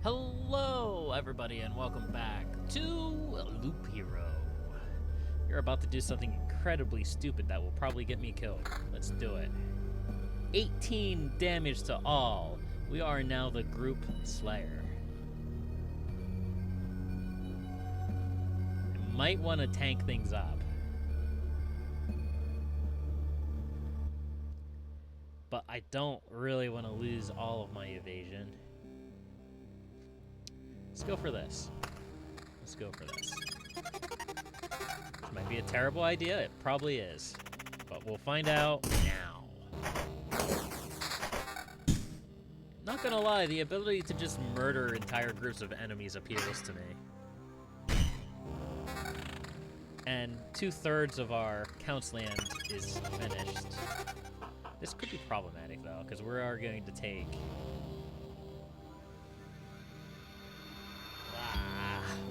Hello, everybody, and welcome back to Loop Hero. You're about to do something incredibly stupid that will probably get me killed. Let's do it. 18 damage to all. We are now the group slayer. I might want to tank things up. But I don't really want to lose all of my evasion. Let's go for this. Let's go for this. This might be a terrible idea. It probably is. But we'll find out now. Not gonna lie, the ability to just murder entire groups of enemies appeals to me. And 2/3 of our Count's land is finished. This could be problematic, though, because we are going to take...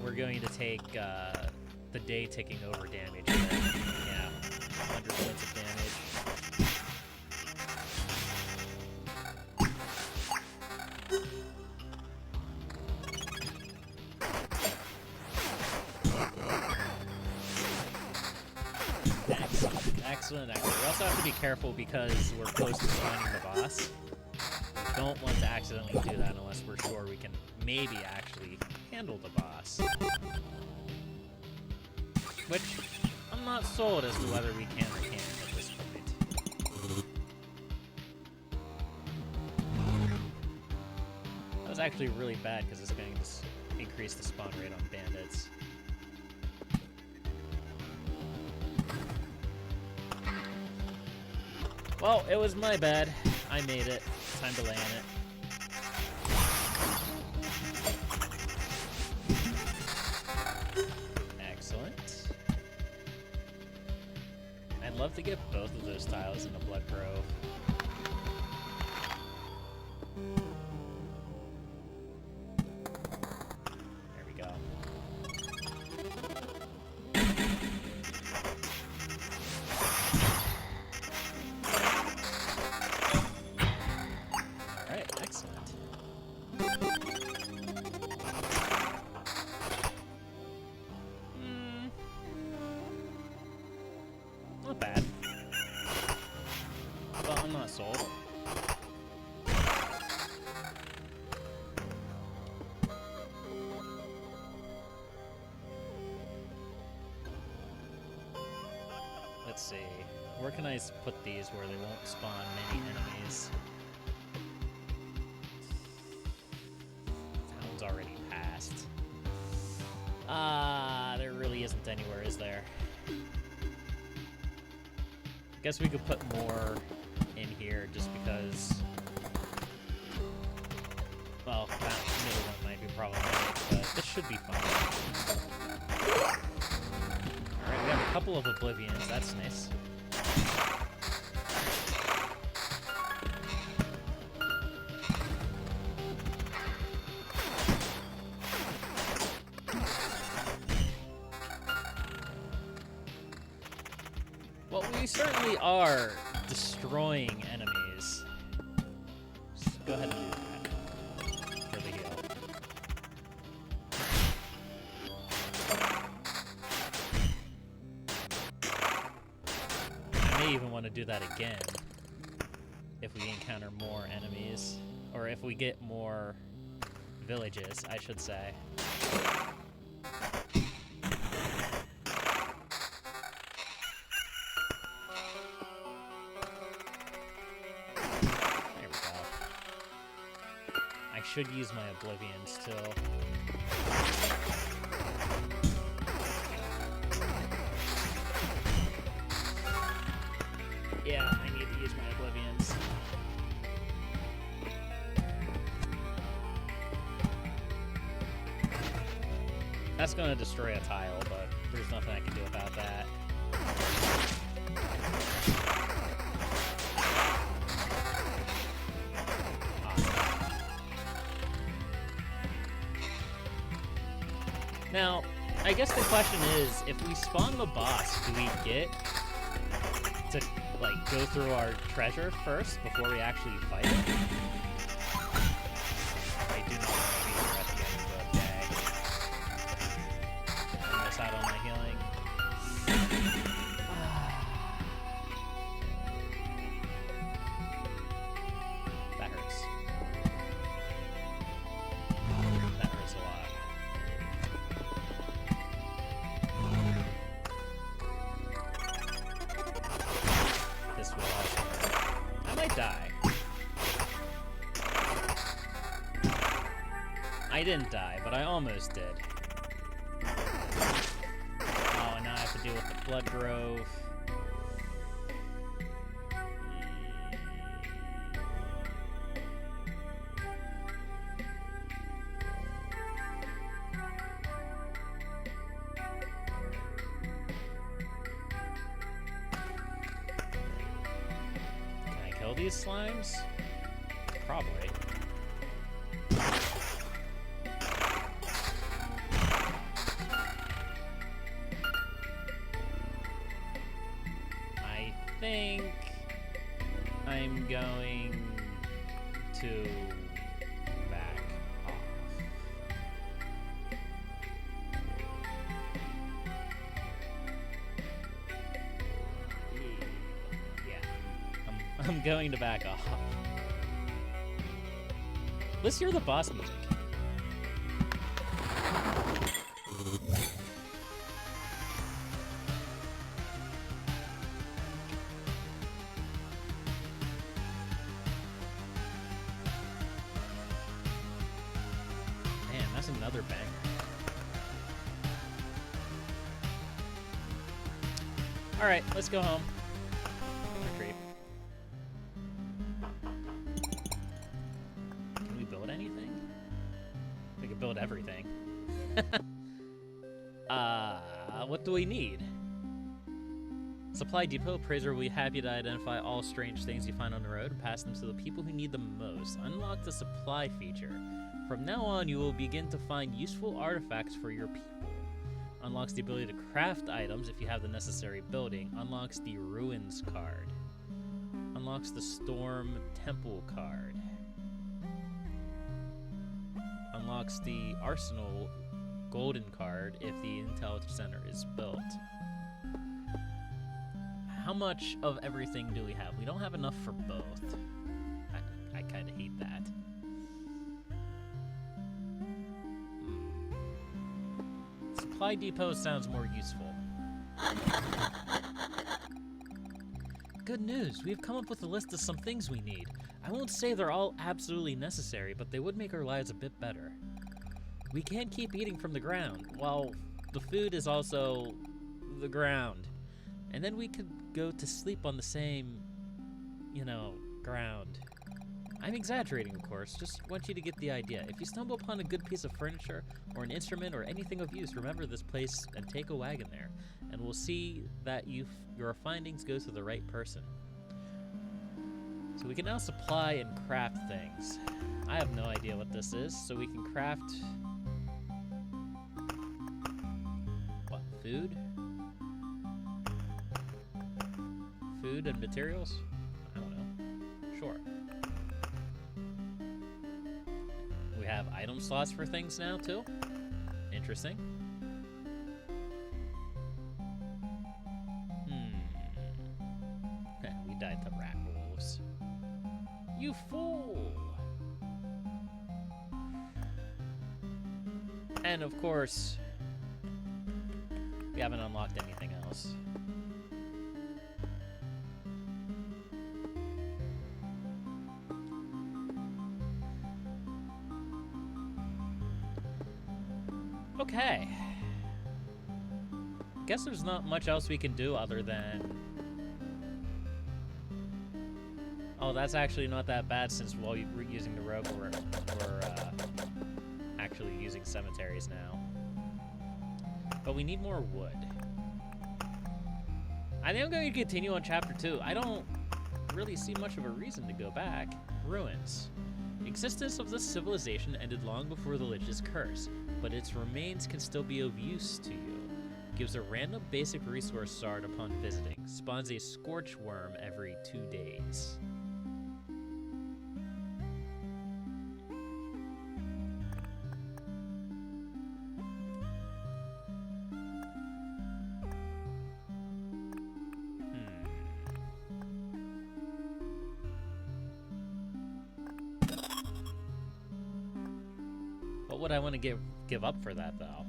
we're going to take the day ticking over damage. Yeah, 100 points of damage. Excellent. We also have to be careful because we're close to spawning the boss. We don't want to accidentally do that unless we're sure we can maybe actually handle the boss. Which, I'm not sold as to whether we can or can't at this point. That was actually really bad because it's going to increase the spawn rate on bandits. Well, it was my bad. I made it. Time to land it. Excellent. I'd love to get both of those tiles in the Blood Grove. There we go. Not bad. But I'm not sold. Let's see. Where can I put these where they won't spawn many enemies? That one's already passed. There really isn't anywhere, is there? I guess we could put more in here just because, well, that middle one might be problematic, but this should be fine. Alright, we have a couple of Oblivions, that's nice. Well, we certainly are destroying enemies. Just go ahead and do that for the heal. I may even want to do that again if we encounter more enemies, or if we get more villages, I should say. I should use my Oblivion still. Yeah, I need to use my Oblivions. That's going to destroy a tile, but there's nothing I can do about that. Now, I guess the question is, if we spawn the boss, do we get to, like, go through our treasure first before we actually fight it? I do not want to be here at I didn't die, but I almost did. Oh, and now I have to deal with the Blood Grove. Can I kill these slimes? Probably. I think I'm going to back off. Yeah, I'm going to back off. Let's hear the boss music. Man, that's another banger. All right, let's go home. Retreat. Can we build anything? We can build everything. What do we need? Supply depot. Appraiser will be happy to identify all strange things you find on the road and pass them to the people who need them most. Unlock the supply feature. From now on, you will begin to find useful artifacts for your people. Unlocks the ability to craft items if you have the necessary building. Unlocks the Ruins card. Unlocks the Storm Temple card. Unlocks the Arsenal Golden card if the Intel Center is built. How much of everything do we have? We don't have enough for both. I kind of hate that. Supply depot sounds more useful. Good news, we've come up with a list of some things we need. I won't say they're all absolutely necessary, but they would make our lives a bit better. We can't keep eating from the ground. Well, the food is also the ground. And then we could go to sleep on the same, ground. I'm exaggerating, of course. Just want you to get the idea. If you stumble upon a good piece of furniture or an instrument or anything of use, remember this place and take a wagon there. And we'll see that your findings go to the right person. So we can now supply and craft things. I have no idea what this is, so we can craft... what, food? Food and materials? I don't know. Sure. We have item slots for things now, too. Interesting. We died to rat wolves. You fool! And of course, we haven't unlocked anything else. Okay. Guess there's not much else we can do other than... Oh, that's actually not that bad since while we're using the rogue, we're actually using cemeteries now. But we need more wood. I think I'm going to continue on chapter 2. I don't really see much of a reason to go back. Ruins. The existence of this civilization ended long before the Lich's curse, but its remains can still be of use to you. Gives a random basic resource shard upon visiting. Spawns a scorch worm every 2 days. What would I want to give up for that, though?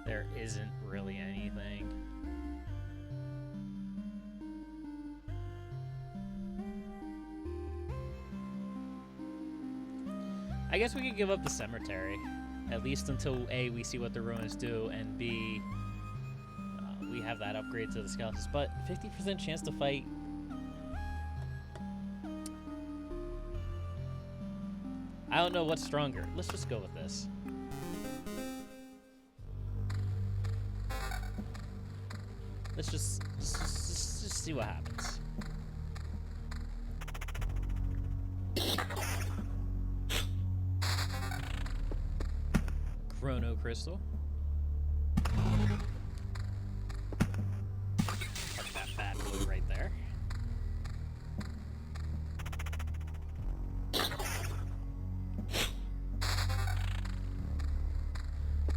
There isn't really anything. I guess we could give up the cemetery, at least until A, we see what the ruins do, and B, we have that upgrade to the skeletons. But 50% chance to fight. I don't know what's stronger. Let's just go with this. Let's just see what happens. Chrono Crystal. Park that bad boy right there.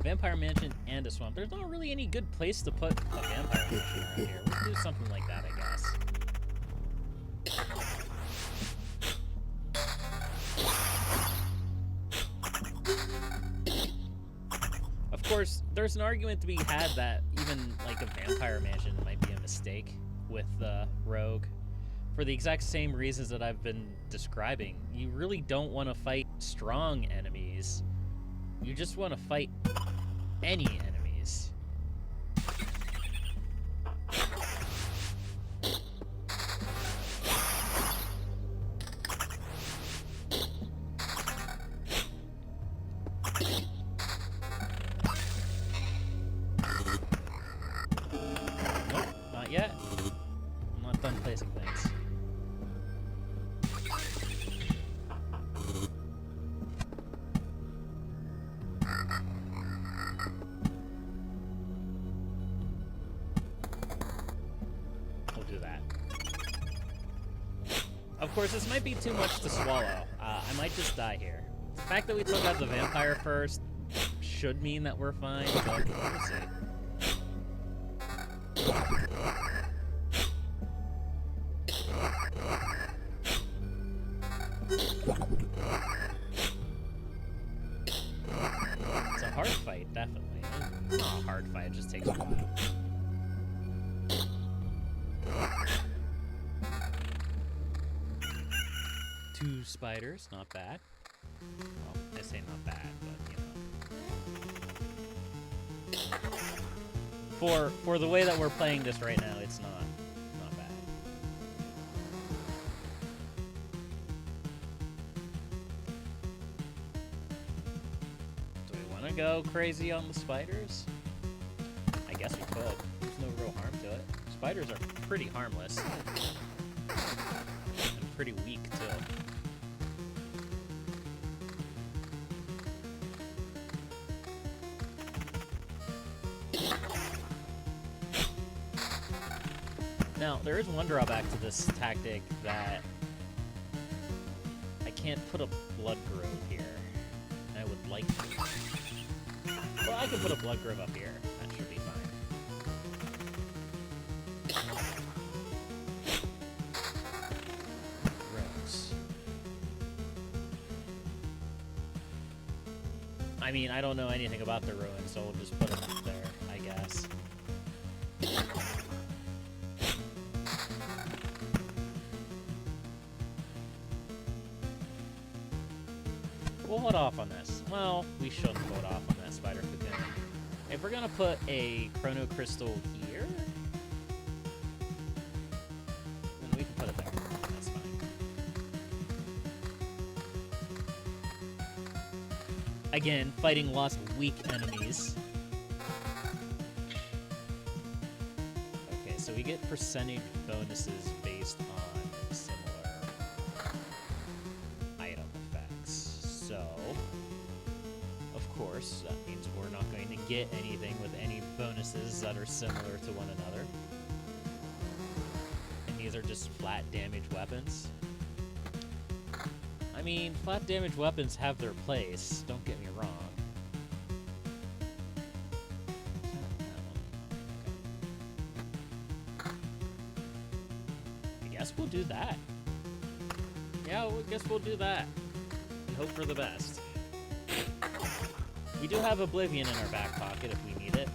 Vampire Mansion and a swamp. There's not really any good place to put a vampire mansion around here. We'll do something like that, I guess. Of course, there's an argument to be had that even like a vampire mansion might be a mistake with the rogue. For the exact same reasons that I've been describing. You really don't want to fight strong enemies. You just want to fight any enemies. Nope, not yet. I'm not done placing things. Of course, this might be too much to swallow. I might just die here. The fact that we took out the vampire first should mean that we're fine, but we'll see. It's a hard fight, definitely. It's not a hard fight, it just takes a while. Two spiders, not bad. Well, I say not bad, but you know. For the way that we're playing this right now, it's not bad. Do we want to go crazy on the spiders? I guess we could. There's no real harm to it. Spiders are pretty harmless. And pretty weak, too. Now, there is one drawback to this tactic that I can't put a blood grove here. I would like to. Well, I can put a blood grove up here. That should be fine. Gross. I mean, I don't know anything about the ruins, so we'll just put them up there, I guess. We'll hold off on this. Well, we shouldn't hold off on that spider cocoon. If we're gonna put a chrono crystal here, then we can put it there. That's fine. Again, fighting lots of weak enemies. Okay, so we get percentage bonuses based on similar item effects. So, of course, that means we're not going to get anything with any bonuses that are similar to one another. And these are just flat damage weapons. I mean, flat damage weapons have their place, don't get me wrong. I guess we'll do that. Yeah, I guess we'll do that. And hope for the best. We do have Oblivion in our back pocket if we need it.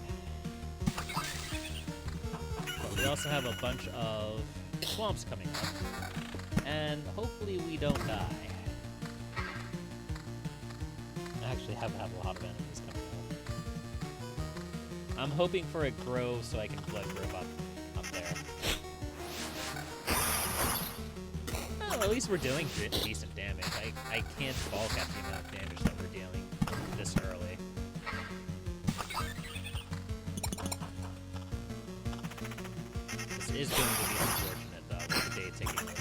But we also have a bunch of swamps coming up. And hopefully we don't die. actually have had a lot of enemies coming up. I'm hoping for a grove so I can flood grove up there. Well, at least we're dealing decent damage. I can't balk at the amount of damage that we're dealing this early. This is going to be unfortunate, though, with the day ticking over.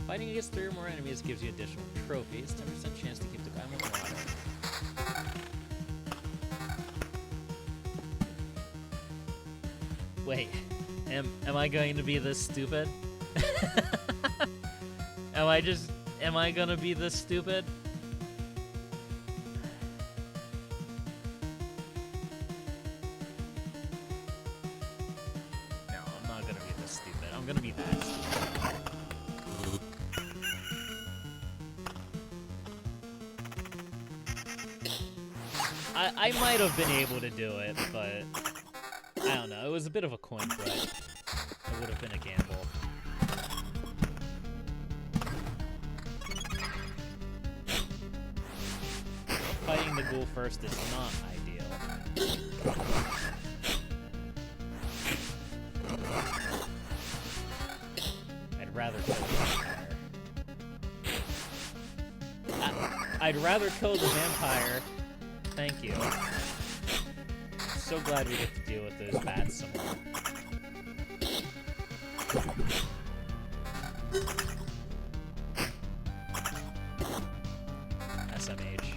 Fighting against 3 or more enemies gives you additional trophies, 10% chance to keep the guy in the water. Wait, am I going to be this stupid? Am I gonna be this stupid? No, I'm not gonna be this stupid. I'm gonna be that stupid. I might have been able to do it, but I don't know. It was a bit of a coin flip. It would have been a gamble. Fighting the ghoul first is not ideal. I'd rather kill the vampire. I'd rather kill the vampire. Thank you. I'm so glad we get to deal with those bats some more. SMH.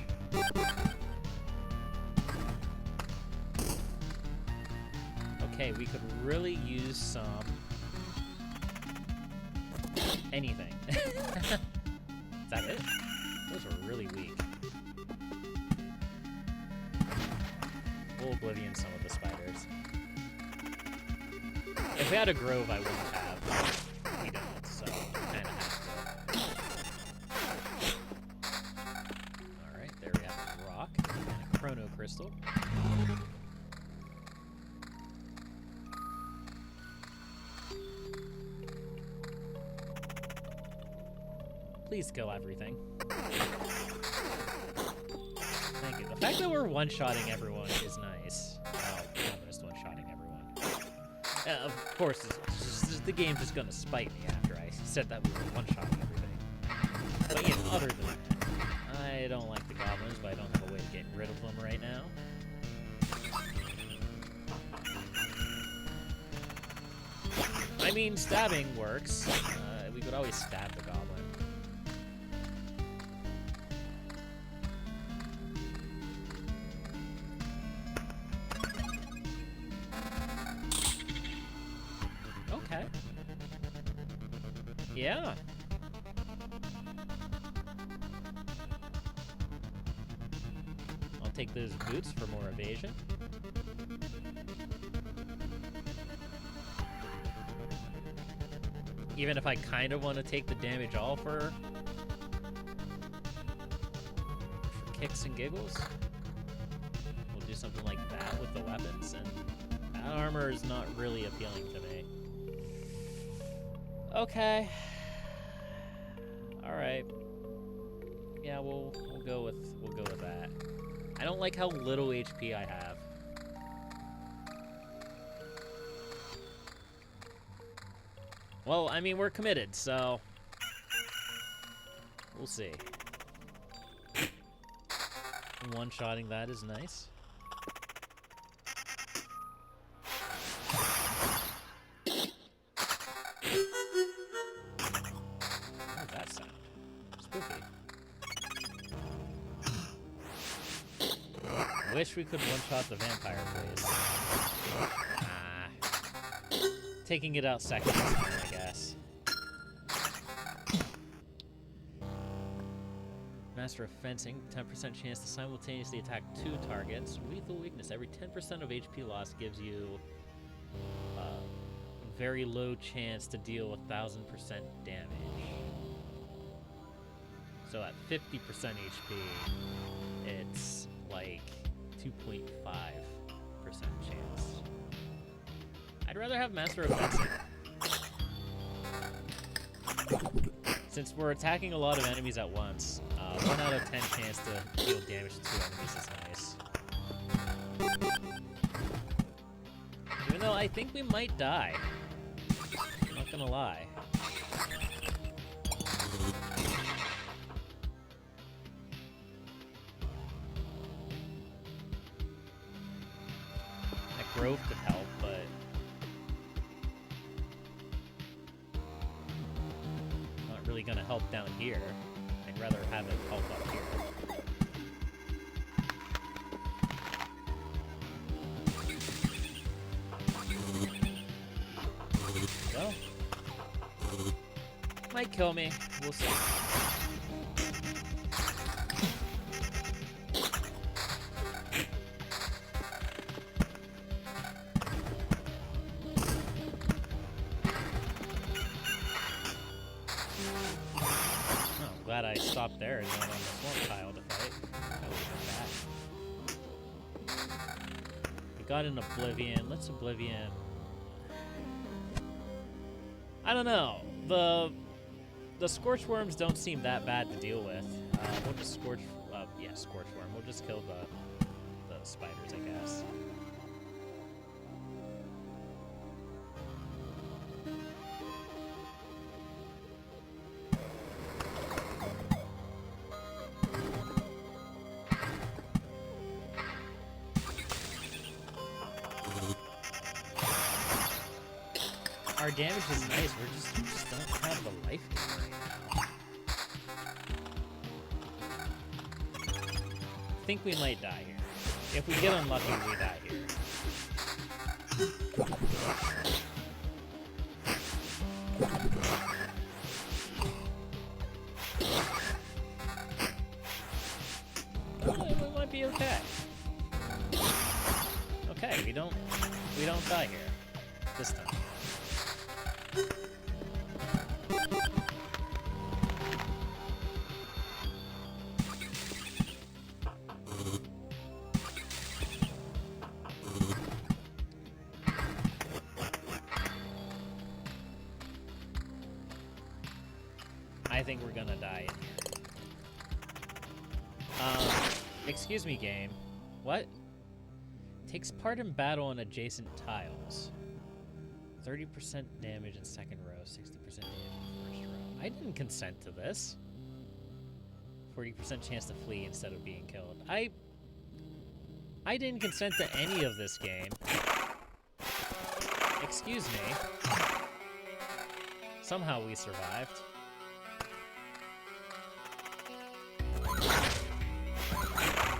Okay, we could really use some... anything. Is that it? Those are really weak. We'll oblivion some of the spiders. If we had a grove, I wouldn't have. We don't, so kind of have to. Alright, there we have a rock and a chrono crystal. Please kill everything. Thank you. The fact that we're one-shotting everyone is nice. Oh, almost one-shotting everyone. Of course, the game's just gonna spite me after I said that we were one-shotting everything. But yeah, other than that, I don't like the goblins, but I don't have a way to get rid of them right now. I mean, stabbing works. We could always stab the goblin. Okay. Yeah. I'll take those boots for more evasion. Even if I kind of want to take the damage all for kicks and giggles, we'll do something like that with the weapons, and that armor is not really appealing to me. Okay. All right. Yeah, we'll go with that. I don't like how little HP I have. Well, I mean, we're committed, so we'll see. One-shotting that is nice. What's that sound? Spooky. I wish we could one-shot the vampire, please. Taking it out second is fine, I guess. Master of Fencing, 10% chance to simultaneously attack 2 targets. Lethal weakness, every 10% of HP loss gives you a very low chance to deal 1,000% damage. So at 50% HP, it's like 2.5% chance. I'd rather have Master of Fencing. Since we're attacking a lot of enemies at once, 1 out of 10 chance to deal damage to 2 enemies is nice. Even though I think we might die. I'm not gonna lie. That grove could help, but not really gonna help down here. I'd rather have it help up here. Well, might kill me. We'll see. Glad I stopped there and went on the swamp tile to fight. That would have been bad. We got an Oblivion. Let's Oblivion. I don't know. The Scorchworms don't seem that bad to deal with. We'll just Scorchworm. We'll just kill the spiders, I guess. Our damage is nice, we just don't have the life gain right now. I think we might die here. If we get unlucky, we die here. We might be okay. Okay, we don't die here this time. I think we're gonna die in here. Excuse me, game. What? Takes part in battle on adjacent tiles. 30% damage in second row, 60% damage in first row. I didn't consent to this. 40% chance to flee instead of being killed. I didn't consent to any of this game. Excuse me. Somehow we survived.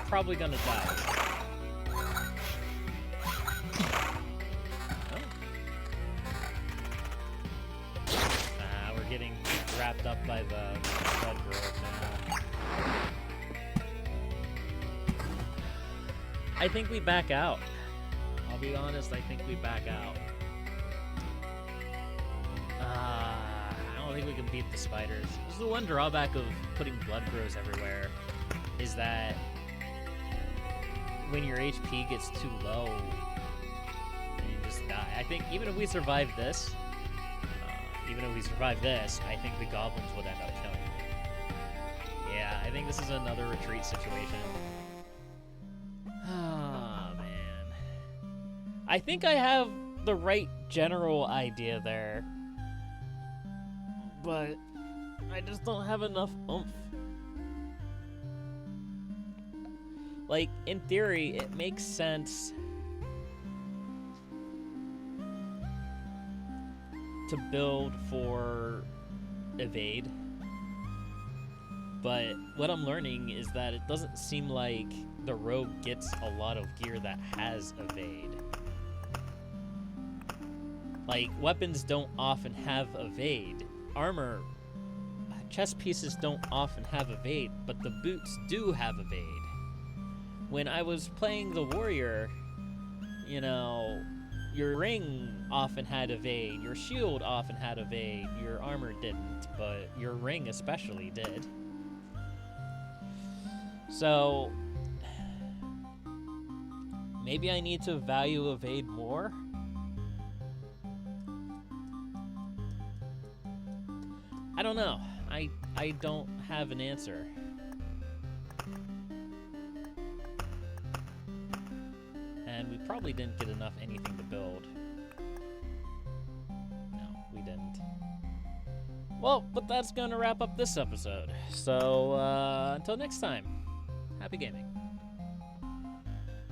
Probably gonna die. We're getting wrapped up by the blood grove now. I think we back out. I'll be honest, I think we back out. I don't think we can beat the spiders. This is the one drawback of putting blood groves everywhere, is that when your HP gets too low, you just die. I think even if we survive this, I think the goblins would end up killing me. Yeah, I think this is another retreat situation. Ah, man. I think I have the right general idea there, but I just don't have enough oomph. Like, in theory, it makes sense to build for evade, but what I'm learning is that it doesn't seem like the rogue gets a lot of gear that has evade. Like, weapons don't often have evade. Armor, chest pieces don't often have evade, but the boots do have evade. When I was playing the warrior, you know, your ring often had evade, your shield often had evade, your armor didn't, but your ring especially did. So, maybe I need to value evade more? I don't know. I don't have an answer. we probably didn't get enough anything to build. No, we didn't. Well, but that's going to wrap up this episode. So, until next time, happy gaming.